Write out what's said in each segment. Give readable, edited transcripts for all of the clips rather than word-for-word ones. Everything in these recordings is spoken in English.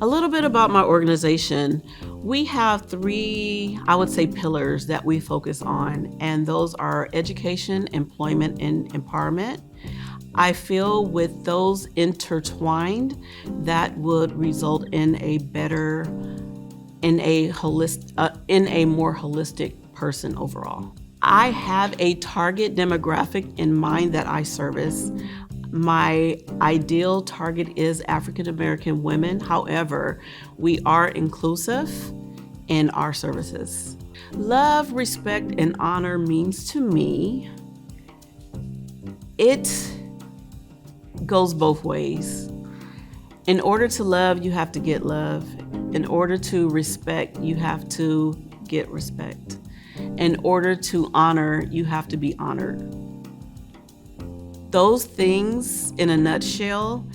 A little bit about my organization. We have three, I would say, pillars that we focus on, and those are education, employment, and empowerment. I feel with those intertwined, that would result in a better, in a more holistic person overall. I have a target demographic in mind that I service. My ideal target is African American women. However, we are inclusive in our services. Love, respect, and honor means to me, it goes both ways. In order to love, you have to get love. In order to respect, you have to get respect. In order to honor, you have to be honored. Those things in a nutshell,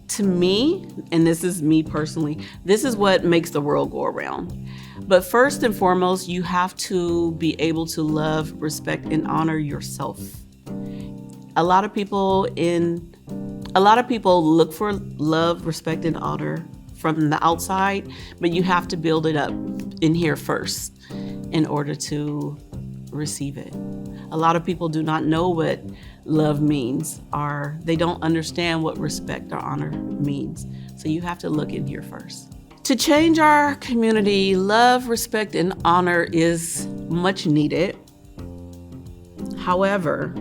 to me, and this is me personally, this is what makes the world go around. But first and foremost, you have to be able to love, respect, and honor yourself. A lot of people look for love, respect, and honor from the outside, but you have to build it up in here first in order to receive it. A lot of people do not know what love means, or they don't understand what respect or honor means. So you have to look in here first. To change our community, love, respect, and honor is much needed. However,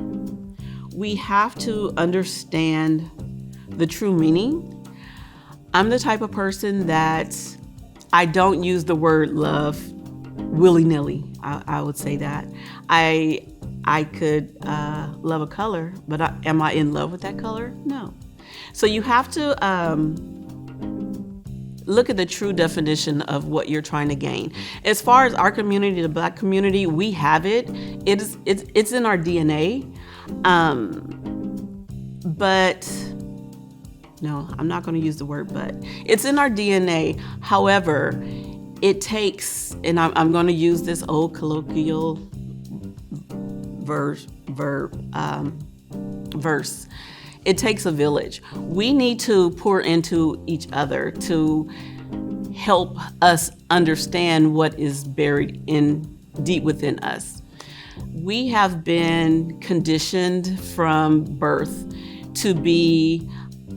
we have to understand the true meaning. I'm the type of person that I don't use the word love willy-nilly. I would say that. I could love a color, but am I in love with that color? No. So you have to look at the true definition of what you're trying to gain. As far as our community, the Black community, we have it. It's in our DNA. But no, I'm not going to use the word but. It's in our DNA. However, it takes, and I'm going to use this old colloquial verse. It takes a village. We need to pour into each other to help us understand what is buried in deep within us. We have been conditioned from birth to be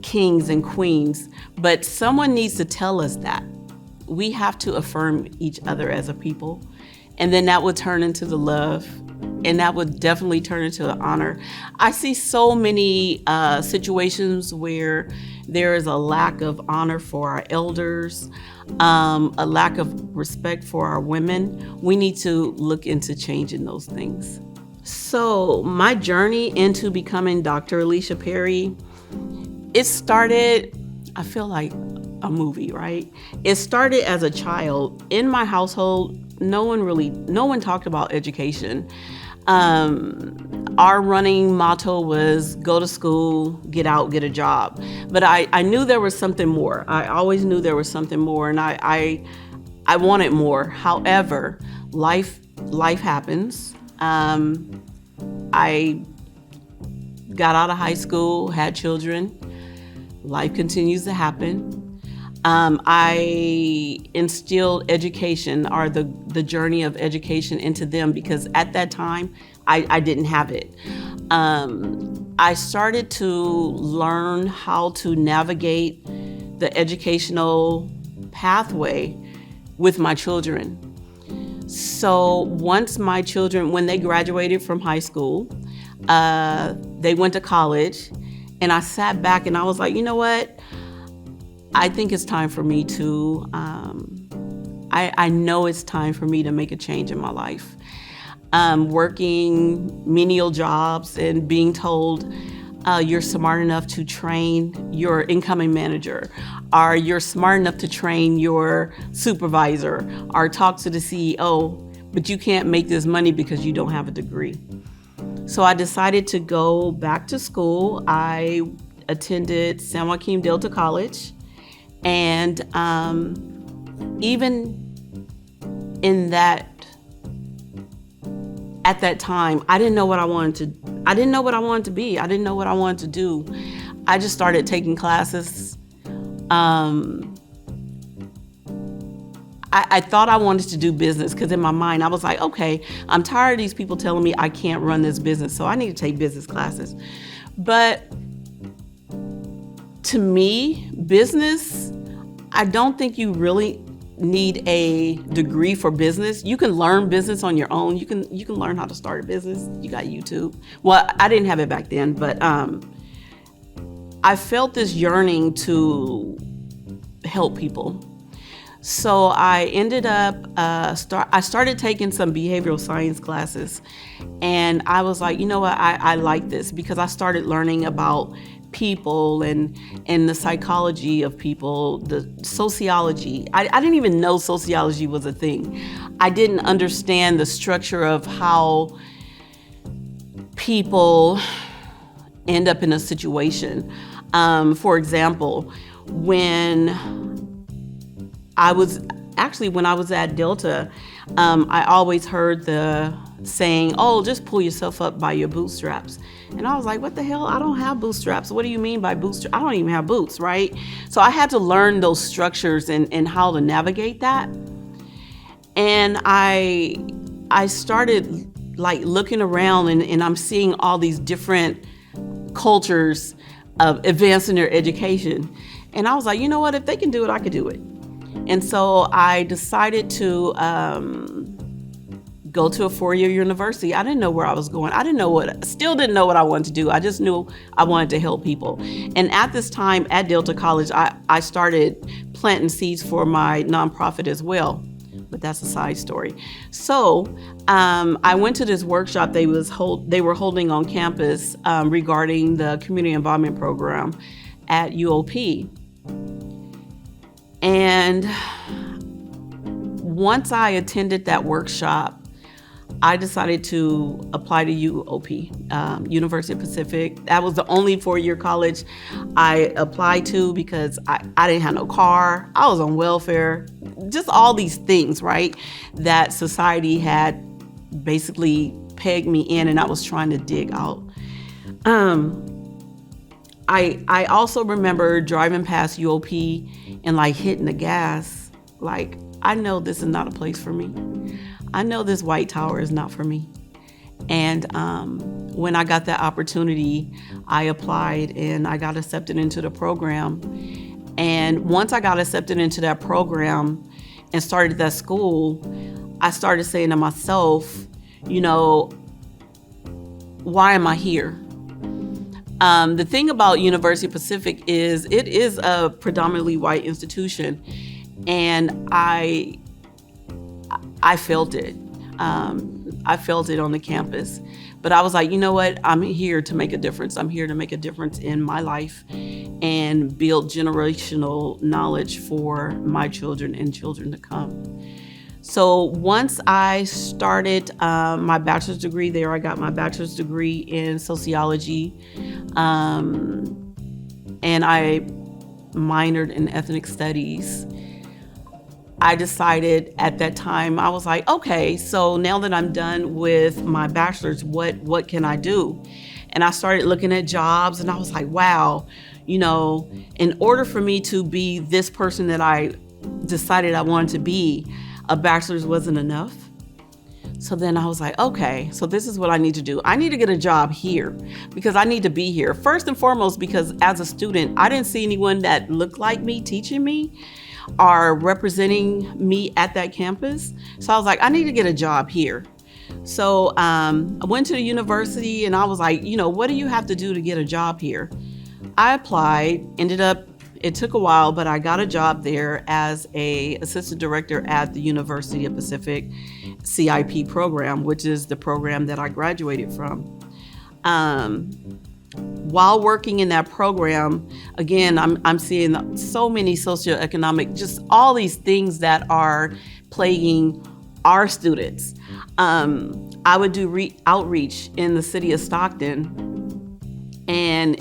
kings and queens, but someone needs to tell us that. We have to affirm each other as a people, and then that would turn into the love, and that would definitely turn into the honor. I see so many situations where there is a lack of honor for our elders, a lack of respect for our women. We need to look into changing those things. So my journey into becoming Dr. Alicia Perry, it started, I feel like a movie, right? It started as a child. In my household, no one talked about education. Our running motto was go to school, get out, get a job. But I knew there was something more. I always knew there was something more, and I wanted more. However, life happens. I got out of high school, had children. Life continues to happen. I instilled education, or the journey of education, into them because at that time, I didn't have it. I started to learn how to navigate the educational pathway with my children. So once my children, when they graduated from high school, they went to college, and I sat back and I was like, you know what? I think it's time for me to, I know it's time for me to make a change in my life. Working menial jobs and being told you're smart enough to train your incoming manager, or you're smart enough to train your supervisor, or talk to the CEO, but you can't make this money because you don't have a degree. So I decided to go back to school. I attended San Joaquin Delta College, and even in that, at that time, I didn't know what I wanted to be. I didn't know what I wanted to do. I just started taking classes. I thought I wanted to do business because in my mind I was like, okay, I'm tired of these people telling me I can't run this business, so I need to take business classes. But to me, business, I don't think you really need a degree for business. You can learn business on your own. You can learn how to start a business. You got YouTube. Well, I didn't have it back then, but I felt this yearning to help people. So I ended up, I started taking some behavioral science classes, and I was like, you know what, I like this because I started learning about people and the psychology of people, the sociology. I didn't even know sociology was a thing. I didn't understand the structure of how people end up in a situation. For example, when I was at Delta, I always heard the saying, oh, just pull yourself up by your bootstraps. And I was like, what the hell? I don't have bootstraps. What do you mean by bootstraps? I don't even have boots, right? So I had to learn those structures and how to navigate that. And I started like looking around and I'm seeing all these different cultures of advancing their education. And I was like, you know what? If they can do it, I could do it. And so I decided to go to a 4-year university. I didn't know where I was going. Still didn't know what I wanted to do. I just knew I wanted to help people. And at this time at Delta College, I started planting seeds for my nonprofit as well. But that's a side story. So I went to this workshop they were holding on campus regarding the community involvement program at UOP. And once I attended that workshop, I decided to apply to UOP, University of Pacific. That was the only 4-year college I applied to because I didn't have no car. I was on welfare, just all these things, right, that society had basically pegged me in, and I was trying to dig out. I also remember driving past UOP and like hitting the gas. Like, I know this is not a place for me. I know this White Tower is not for me. And when I got that opportunity, I applied and I got accepted into the program. And once I got accepted into that program and started that school, I started saying to myself, you know, why am I here? The thing about University of Pacific is it is a predominantly white institution, and I felt it. I felt it on the campus. But I was like, you know what? I'm here to make a difference. I'm here to make a difference in my life and build generational knowledge for my children and children to come. So once I started my bachelor's degree there, I got my bachelor's degree in sociology, and I minored in ethnic studies. I decided at that time, I was like, okay, so now that I'm done with my bachelor's, what can I do? And I started looking at jobs, and I was like, wow, you know, in order for me to be this person that I decided I wanted to be, a bachelor's wasn't enough. So then I was like, okay, so this is what I need to do. I need to get a job here because I need to be here. First and foremost, because as a student, I didn't see anyone that looked like me teaching me or representing me at that campus. So I was like, I need to get a job here. So I went to the university and I was like, you know, what do you have to do to get a job here? I applied, it took a while, but I got a job there as a assistant director at the University of Pacific CIP program, which is the program that I graduated from. While working in that program, again, I'm seeing so many socioeconomic, just all these things that are plaguing our students. I would do outreach in the city of Stockton, and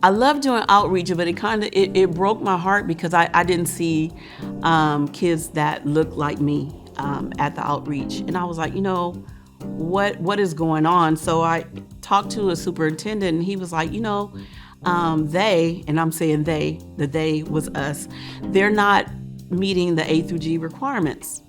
I love doing outreach, but it broke my heart because I didn't see kids that looked like me at the outreach. And I was like, you know, what is going on? So I talked to a superintendent, and he was like, you know, they, and I'm saying they, the they was us, they're not meeting the A through G requirements.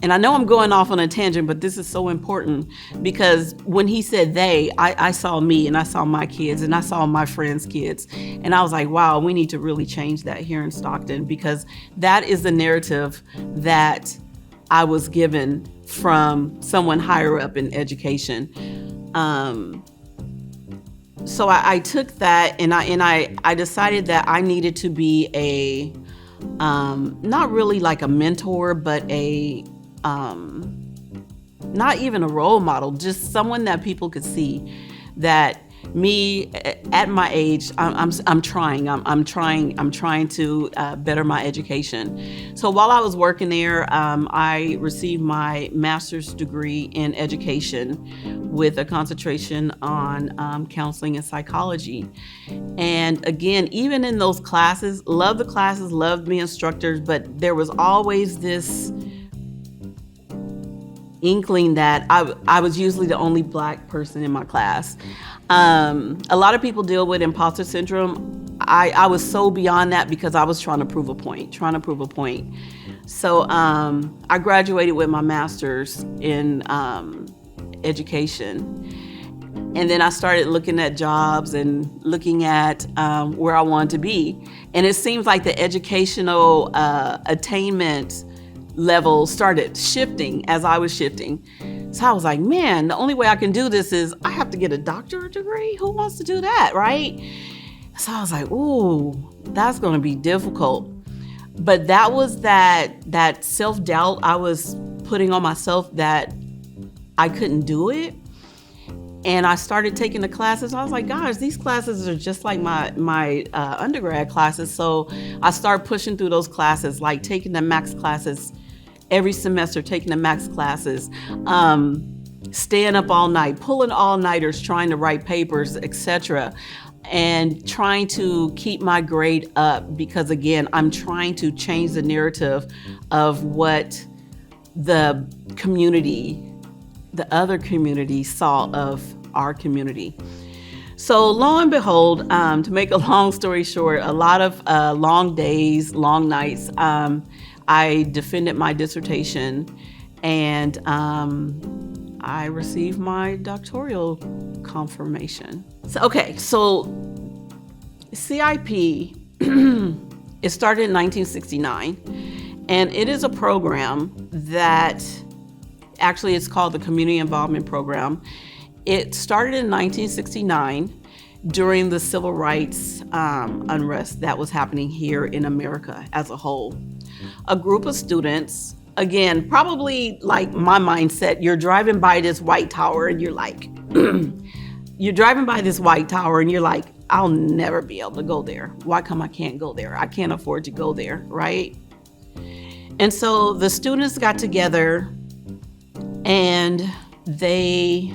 And I know I'm going off on a tangent, but this is so important because when he said they, I saw me and I saw my kids and I saw my friends' kids. And I was like, wow, we need to really change that here in Stockton, because that is the narrative that I was given from someone higher up in education. So I took that and I decided that I needed to be a, not really like a mentor, but not even a role model, just someone that people could see that me at my age, I'm trying to better my education. So while I was working there, I received my master's degree in education with a concentration on counseling and psychology. And again, even in those classes, loved the classes, loved the instructors, but there was always this inkling that I was usually the only Black person in my class. A lot of people deal with imposter syndrome. I was so beyond that because I was trying to prove a point. So I graduated with my master's in education. And then I started looking at jobs and looking at where I wanted to be. And it seems like the educational attainment level started shifting as I was shifting. So I was like, man, the only way I can do this is I have to get a doctorate degree. Who wants to do that, right? So I was like, ooh, that's going to be difficult. But that was that self-doubt I was putting on myself that I couldn't do it. And I started taking the classes. I was like, gosh, these classes are just like my undergrad classes. So I started pushing through those classes, like taking the max classes every semester, taking the max classes, staying up all night, pulling all-nighters, trying to write papers, etc., and trying to keep my grade up because, again, I'm trying to change the narrative of what the other community saw of our community. So lo and behold, to make a long story short, a lot of long days, long nights, I defended my dissertation and I received my doctoral confirmation. So CIP, it started in 1969, and it is a program that actually it's called the Community Involvement Program. It started in 1969 during the civil rights unrest that was happening here in America as a whole. A group of students, again, probably like my mindset, you're driving by this white tower and you're like, I'll never be able to go there. Why come I can't go there? I can't afford to go there, right? And so the students got together and they,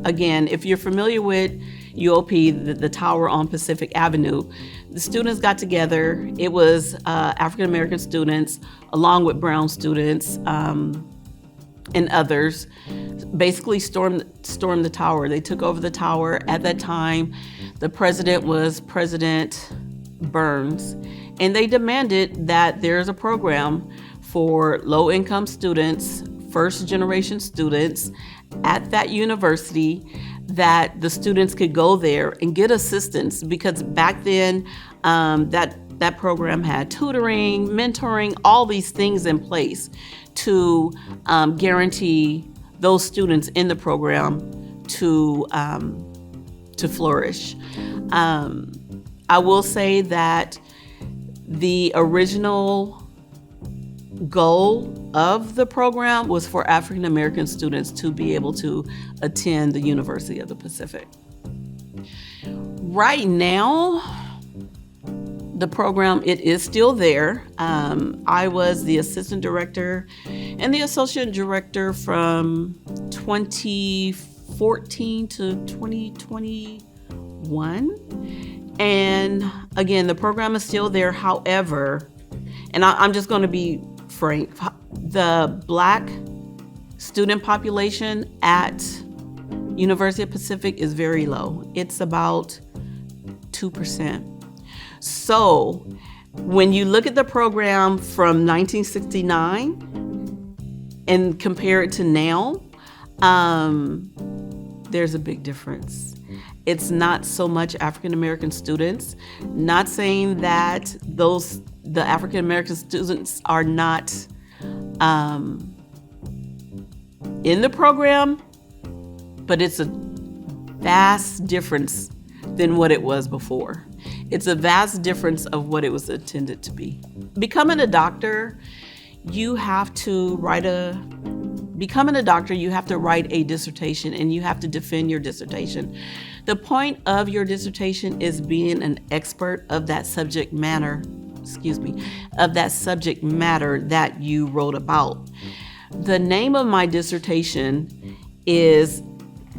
again, if you're familiar with UOP, the tower on Pacific Avenue, the students got together. It was African-American students along with brown students and others, basically stormed the tower. They took over the tower. At that time, the president was President Burns, and they demanded that there's a program for low-income students, first-generation students at that university, that the students could go there and get assistance, because back then that program had tutoring, mentoring, all these things in place to guarantee those students in the program to flourish. I will say that the original goal of the program was for African American students to be able to attend the University of the Pacific. Right now, the program, it is still there. I was the assistant director and the associate director from 2014 to 2021. And again, the program is still there. However, and I'm just going to be frank, the Black student population at University of Pacific is very low. It's about 2%. So When you look at the program from 1969 and compare it to now, there's a big difference. It's not so much African American students. Not saying that the African American students are not in the program, but it's a vast difference than what it was before. It's a vast difference of what it was intended to be. Becoming a doctor, you have to write a dissertation, and you have to defend your dissertation. The point of your dissertation is being an expert of that subject matter, that you wrote about. The name of my dissertation is,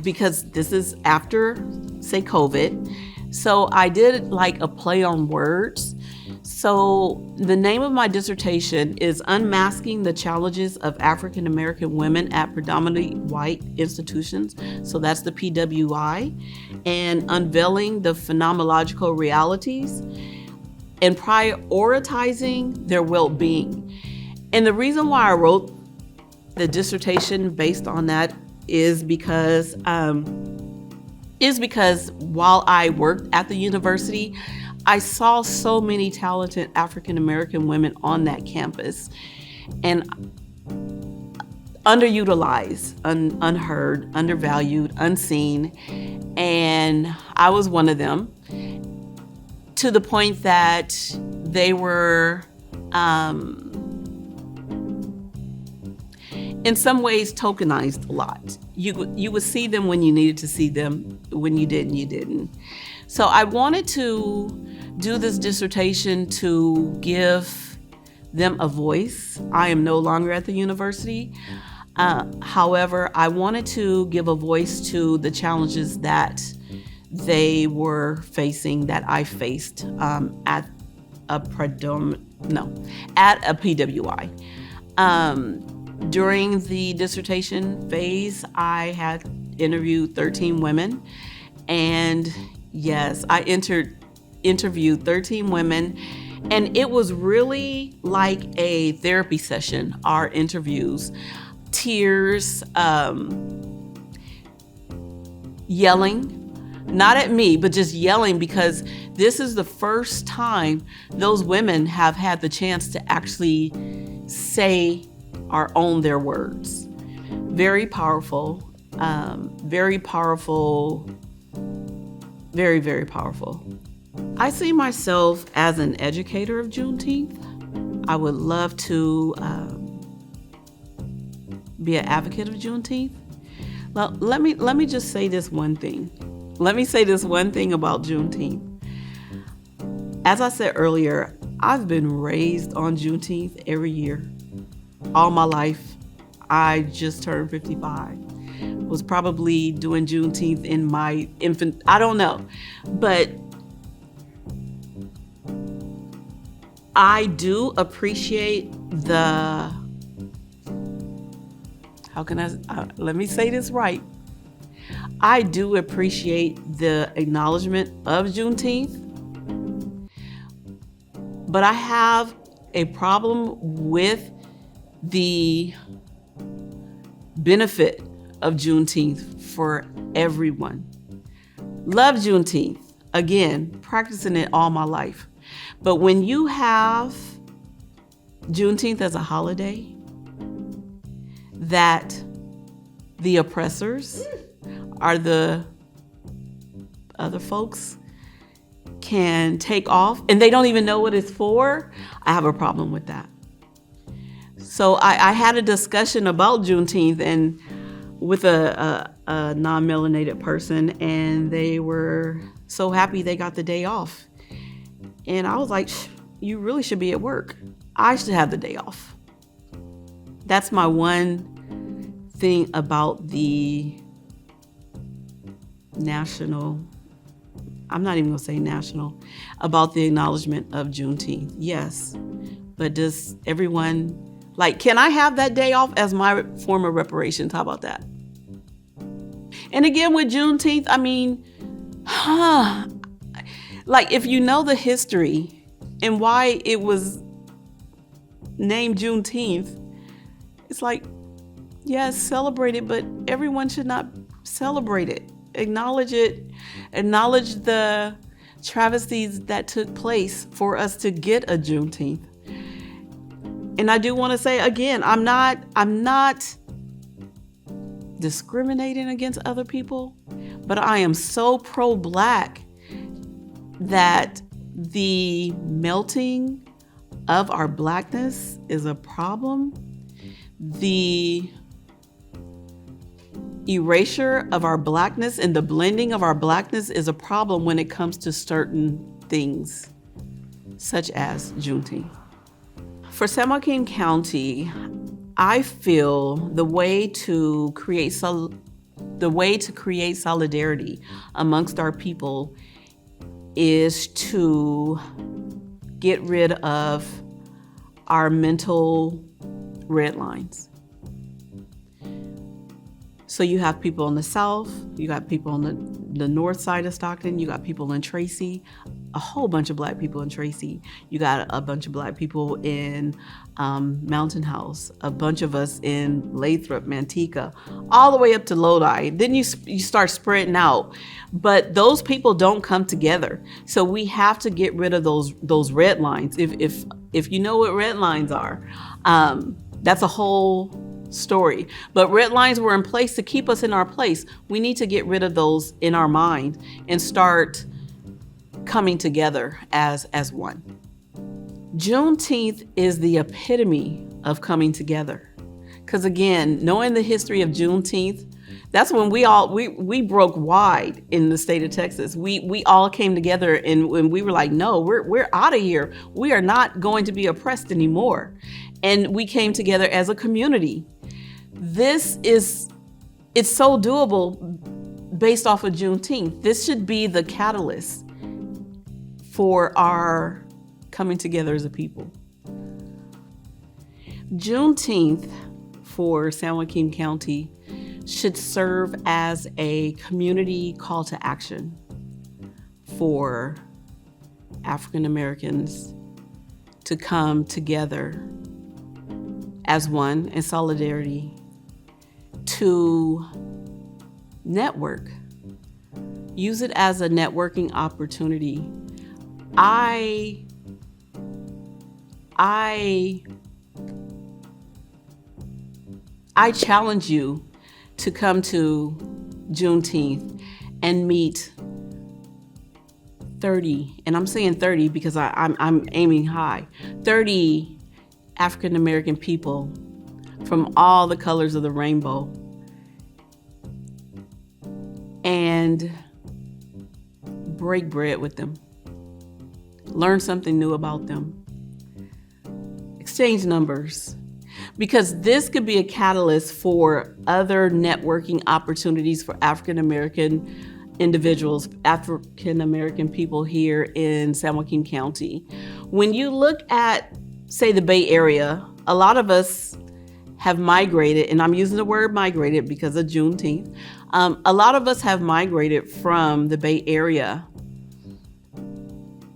because this is after, say, COVID, so I did like a play on words. So the name of my dissertation is Unmasking the Challenges of African American Women at Predominantly White Institutions. So that's the PWI, and Unveiling the Phenomenological Realities and Prioritizing Their Well-Being. And the reason why I wrote the dissertation based on that is because while I worked at the university, I saw so many talented African American women on that campus, and underutilized, unheard, undervalued, unseen, and I was one of them, to the point that they were in some ways tokenized a lot. You would see them when you needed to see them. When you didn't, you didn't. So I wanted to do this dissertation to give them a voice. I am no longer at the university. However, I wanted to give a voice to the challenges that they were facing, that I faced at a PWI. During the dissertation phase, I had interviewed 13 women, and yes, I interviewed 13 women, and it was really like a therapy session, our interviews. Tears, yelling, not at me, but just yelling, because this is the first time those women have had the chance to actually say or own their words. Very powerful, very powerful, very, very powerful. I see myself as an educator of Juneteenth. I would love to be an advocate of Juneteenth. Well, let me just say this one thing. Let me say this one thing about Juneteenth. As I said earlier, I've been raised on Juneteenth every year. All my life. I just turned 55. Was probably doing Juneteenth in my infant, I don't know. But I do appreciate the, let me say this right. I do appreciate the acknowledgement of Juneteenth, but I have a problem with the benefit of Juneteenth for everyone. Love Juneteenth. Again, practicing it all my life. But when you have Juneteenth as a holiday that the oppressors are the other folks can take off and they don't even know what it's for, I have a problem with that. So I had a discussion about Juneteenth and with a non-melanated person, and they were so happy they got the day off. And I was like, you really should be at work. I should have the day off. That's my one thing about the national, I'm not even gonna say national, about the acknowledgement of Juneteenth. Yes, but does everyone, like, can I have that day off as my form of reparations? How about that? And again, with Juneteenth, I mean, like, if you know the history, and why it was named Juneteenth. It's like, yes, celebrate it, but everyone should not celebrate it. Acknowledge it. Acknowledge the travesties that took place for us to get a Juneteenth. And I do want to say again, I'm not discriminating against other people, but I am so pro-Black that the melting of our Blackness is a problem. The erasure of our Blackness and the blending of our Blackness is a problem when it comes to certain things, such as Juneteenth. For San Joaquin County, I feel the way to create solidarity amongst our people is to get rid of our mental red lines. So you have people in the South, you got people on the north side of Stockton, you got people in Tracy, a whole bunch of Black people in Tracy. You got a bunch of Black people in Mountain House, a bunch of us in Lathrop, Manteca, all the way up to Lodi. Then you start spreading out. But those people don't come together. So we have to get rid of those red lines. If you know what red lines are, that's a whole story. But red lines were in place to keep us in our place. We need to get rid of those in our mind and start coming together as one. Juneteenth is the epitome of coming together. Because again, knowing the history of Juneteenth, that's when we broke wide in the state of Texas. We all came together and when we were like, no, we're out of here. We are not going to be oppressed anymore. And we came together as a community. It's so doable based off of Juneteenth. This should be the catalyst for our coming together as a people. Juneteenth for San Joaquin County should serve as a community call to action for African Americans to come together as one in solidarity to network. Use it as a networking opportunity. I challenge you to come to Juneteenth and meet 30, and I'm saying 30 because I'm aiming high, 30 African American people from all the colors of the rainbow, and break bread with them. Learn something new about them. Exchange numbers. Because this could be a catalyst for other networking opportunities for African American individuals, African American people here in San Joaquin County. When you look at, say, the Bay Area, a lot of us have migrated, and I'm using the word migrated because of Juneteenth. A lot of us have migrated from the Bay Area.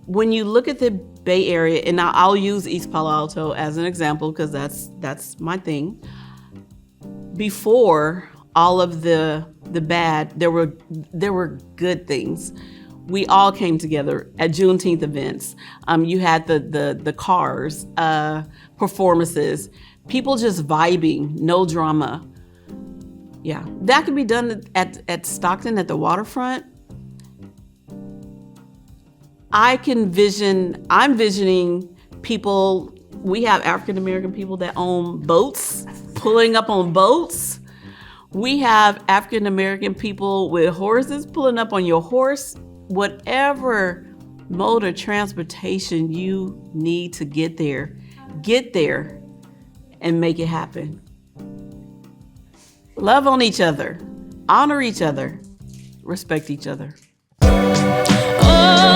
When you look at the Bay Area, and I'll use East Palo Alto as an example because that's my thing. Before all of the bad, there were good things. We all came together at Juneteenth events. You had the cars, performances, people just vibing, no drama. Yeah, that could be done at Stockton at the waterfront. I'm visioning people. We have African American people that own boats, pulling up on boats. We have African American people with horses, pulling up on your horse. Whatever mode of transportation you need to get there and make it happen. Love on each other, honor each other, respect each other. Oh.